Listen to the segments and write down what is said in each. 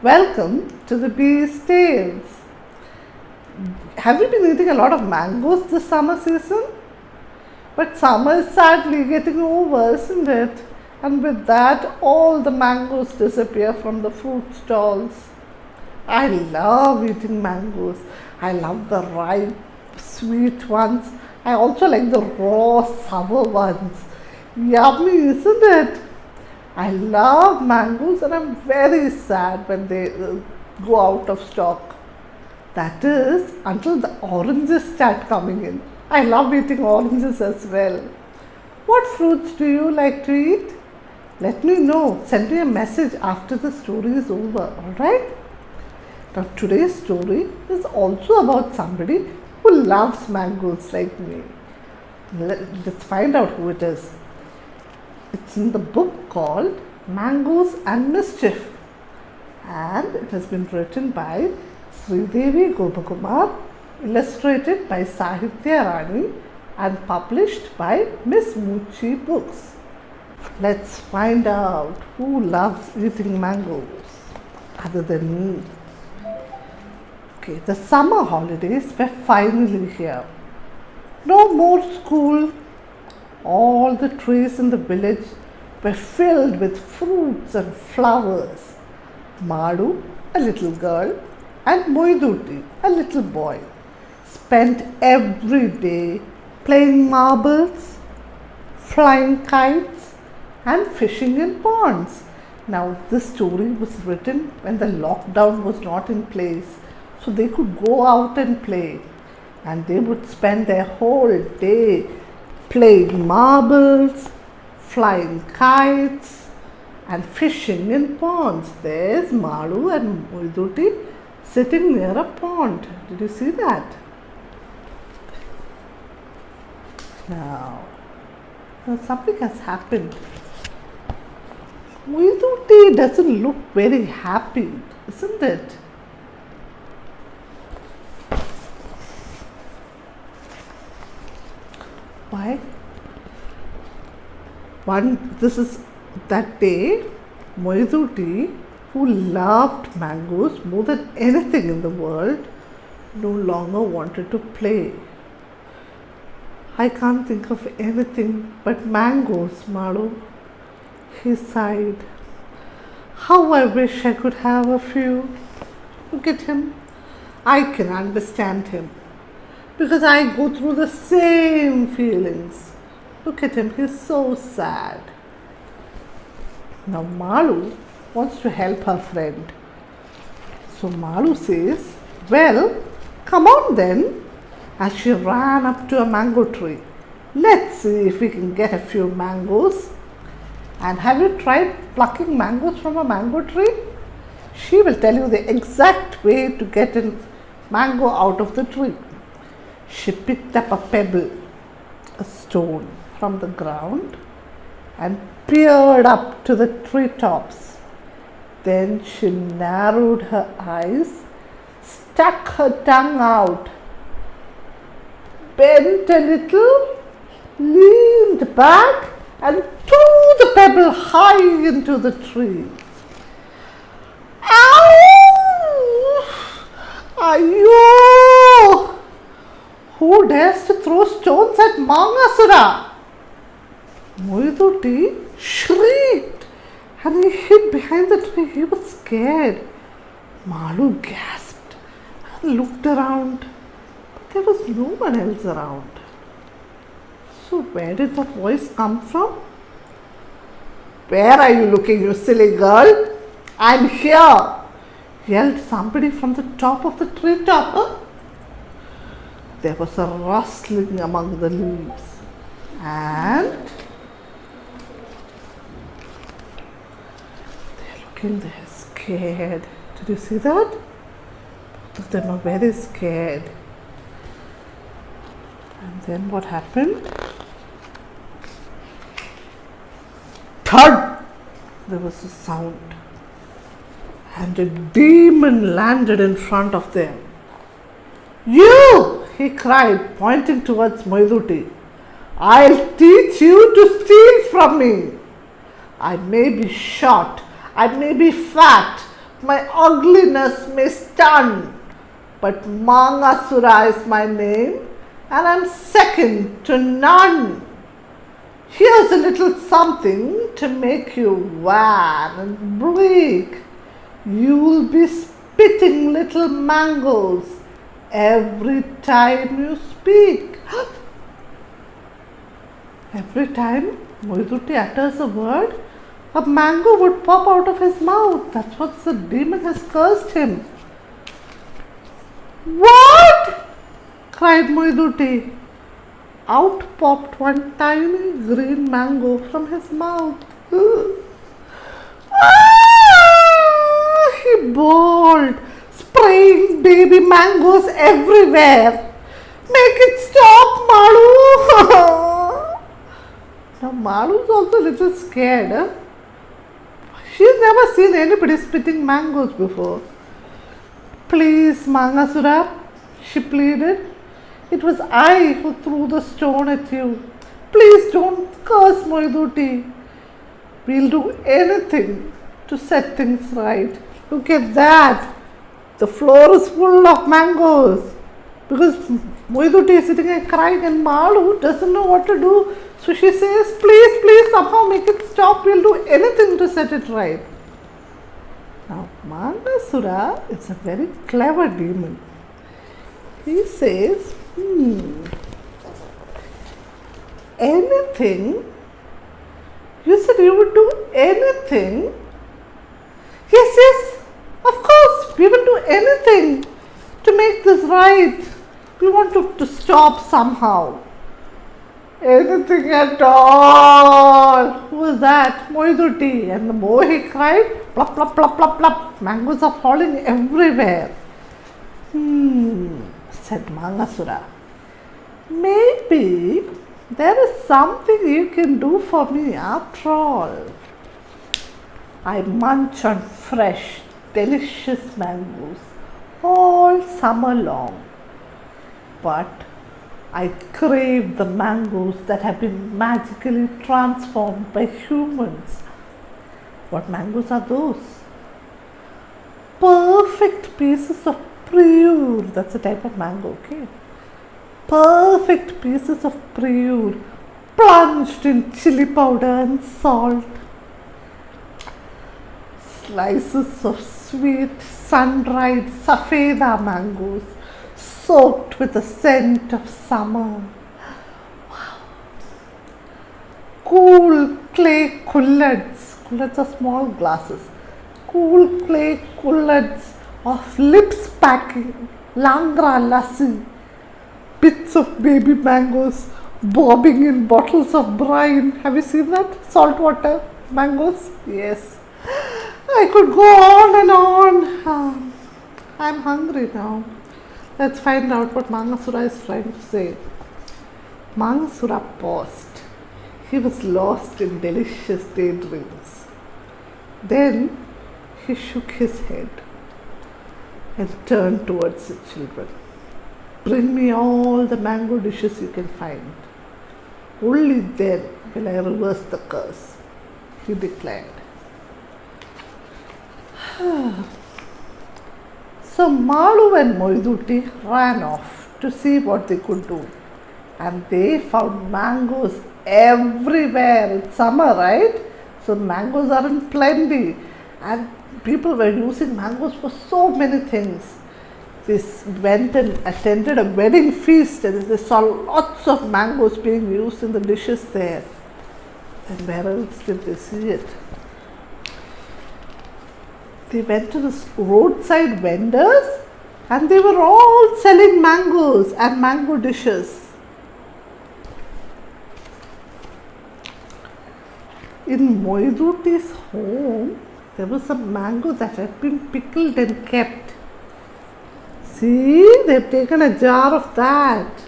Welcome to the Bee's Tales. Have you been eating a lot of mangoes this summer season? But summer is sadly getting over, isn't it? And with that, all the mangoes disappear from the fruit stalls. I love eating mangoes. I love the ripe, sweet ones. I also like the raw, sour ones. Yummy, isn't it? I love mangoes and I'm very sad when they go out of stock. That is until the oranges start coming in. I love eating oranges as well. What fruits do you like to eat? Let me know. Send me a message after the story is over, alright? Now today's story is also about somebody who loves mangoes like me. Let's find out who it is. It's in the book called Mangoes and Mischief, and it has been written by Sridevi Gopakumar, illustrated by Sahitya Rani, and published by Miss Muchi Books. Let's find out who loves eating mangoes other than me. Okay, the summer holidays were finally here. No more school. All the trees in the village were filled with fruits and flowers. Madu, a little girl, and Moiduti, a little boy, spent every day playing marbles, flying kites, and fishing in ponds. Now, this story was written when the lockdown was not in place, so they could go out and play, and they would spend their whole day playing marbles, flying kites, and fishing in ponds. There's Maru and Moiduti sitting near a pond. Did you see that? Now something has happened. Moiduti doesn't look very happy, isn't it? Why? This is that day, Moiduti, who loved mangoes more than anything in the world, no longer wanted to play. I can't think of anything but mangoes, Maru. He sighed. How I wish I could have a few. Look at him. I can understand him, because I go through the same feelings. Look at him, he's so sad. Now Malu wants to help her friend. So Malu says, well, come on then. As she ran up to a mango tree. Let's see if we can get a few mangoes. And have you tried plucking mangoes from a mango tree? She will tell you the exact way to get a mango out of the tree. She picked up a pebble, a stone, from the ground and peered up to the treetops. Then she narrowed her eyes, stuck her tongue out, bent a little, leaned back and threw the pebble high into the tree. Ow! Ayo! Who dares to throw stones at Mangasura? Moiduti shrieked and he hid behind the tree. He was scared. Malu gasped and looked around, but there was no one else around. So where did that voice come from? Where are you looking, you silly girl? I'm here, yelled somebody from the top of the treetop. There was a rustling among the leaves, and they're scared. Did you see that? Both of them are very scared. And then what happened? Thud! There was a sound, and a demon landed in front of them. You! He cried, pointing towards Moiduti. I'll teach you to steal from me. I may be short, I may be fat, my ugliness may stun, but Mangasura is my name, and I'm second to none. Here's a little something to make you wan and bleak. You'll be spitting little mangoes every time you speak. Every time Moidutti utters a word, a mango would pop out of his mouth. That's what the demon has cursed him. What? Cried Moidutti. Out popped one tiny green mango from his mouth. He bawled, spraying baby mangoes everywhere. Make it stop, Malu! Now Malu's also a little scared. Huh? She's never seen anybody spitting mangoes before. Please, Mangasura, she pleaded. It was I who threw the stone at you. Please don't curse Moidutti. We'll do anything to set things right. Look at that. The floor is full of mangoes. Because Moidutti is sitting and crying and Malu doesn't know what to do. So she says, please, somehow make it stop. We'll do anything to set it right. Now, Mangasura is a very clever demon. He says, anything? You said you would do anything? Yes, of course, we will do anything to make this right. We want to stop somehow. Anything at all. Who was that? Moidutti. And the more he cried, plop, plop, plop, plop, plop. Mangoes are falling everywhere. Said Mangasura. Maybe there is something you can do for me after all. I munch on fresh, delicious mangoes all summer long. But I crave the mangoes that have been magically transformed by humans. What mangoes are those? Perfect pieces of pure. That's a type of mango, okay? Perfect pieces of pure, plunged in chili powder and salt. Slices of sweet, sun-dried safeda mangoes, soaked with the scent of summer. Wow. Cool clay cullets. Cullets are small glasses. Cool clay cullets of lips packing, langra lassi. Bits of baby mangoes bobbing in bottles of brine. Have you seen that? Saltwater mangoes? Yes. I could go on and on. I'm hungry now. Let's find out what Mangasura is trying to say. Mangasura paused. He was lost in delicious daydreams. Then he shook his head and turned towards the children. Bring me all the mango dishes you can find. Only then will I reverse the curse, he declared. So Malu and Moidutti ran off to see what they could do. And they found mangoes everywhere. It's summer, right? So mangoes are in plenty. And people were using mangoes for so many things. They went and attended a wedding feast and they saw lots of mangoes being used in the dishes there. And where else did they see it? They went to the roadside vendors and they were all selling mangoes and mango dishes. In Moidutti's home, there was a mango that had been pickled and kept. See, they've taken a jar of that.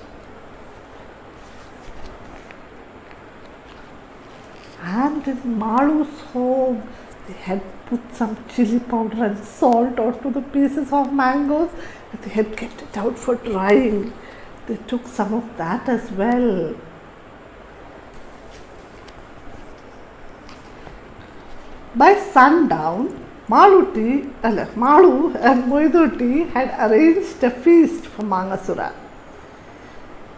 And in Malu's home, they had put some chili powder and salt onto the pieces of mangoes and they had kept it out for drying. They took some of that as well. By sundown, Malu and Moiduti had arranged a feast for Mangasura.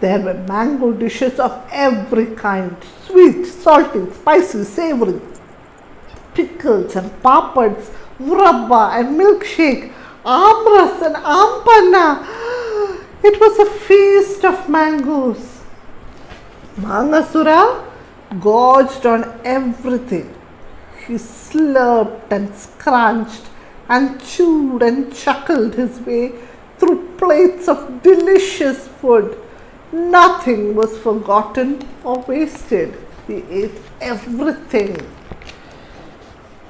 There were mango dishes of every kind, sweet, salty, spicy, savory, pickles and papads, murabba and milkshake, amras and ampanna. It was a feast of mangoes. Mangasura gorged on everything. He slurped and scrunched and chewed and chuckled his way through plates of delicious food. Nothing was forgotten or wasted. He ate everything.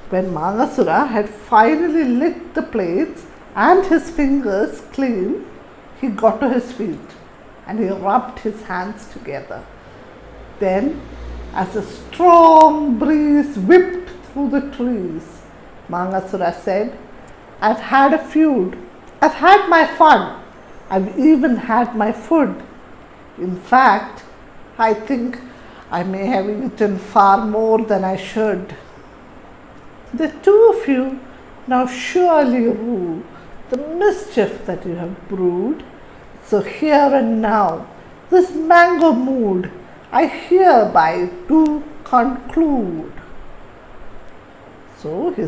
When Mangasura had finally licked the plates and his fingers clean, he got to his feet and he rubbed his hands together. Then, as a strong breeze whipped through the trees, Mangasura said, "I've had a feud. I've had my fun. I've even had my food. In fact, I think I may have eaten far more than I should. The two of you now surely rue the mischief that you have brewed. So here and now, this mango mood I hereby do conclude." So he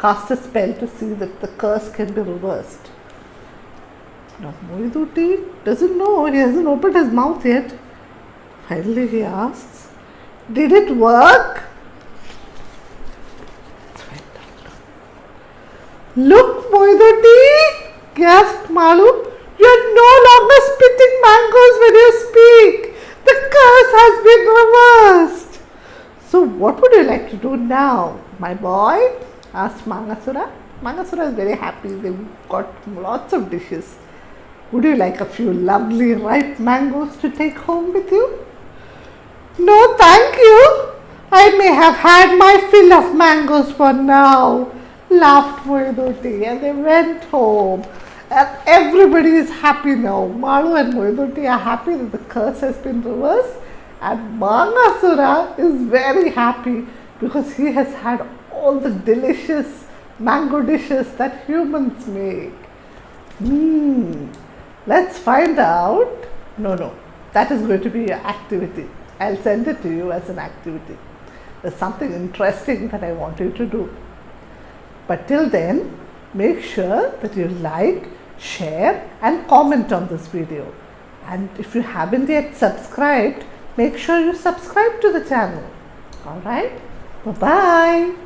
cast a spell to see that the curse can be reversed. Now Moiduti doesn't know, he hasn't opened his mouth yet. Finally he asks, "Did it work?" "Look, Moiduti," gasped Malu, "you're no longer spitting mangoes when you speak. The curse has been reversed." "So what would you like to do now, my boy?" asked Mangasura. Mangasura is very happy. They've got lots of dishes. "Would you like a few lovely ripe mangoes to take home with you?" "No, thank you. I may have had my fill of mangoes for now," laughed Moiduti, and they went home. And everybody is happy now. Malu and Moiduti are happy that the curse has been reversed, and Mangasura is very happy because he has had all the delicious mango dishes that humans make. Let's find out. No, that is going to be your activity. I'll send it to you as an activity. There's something interesting that I want you to do. But till then, make sure that you like, share and comment on this video. And if you haven't yet subscribed, make sure you subscribe to the channel. Alright, bye-bye.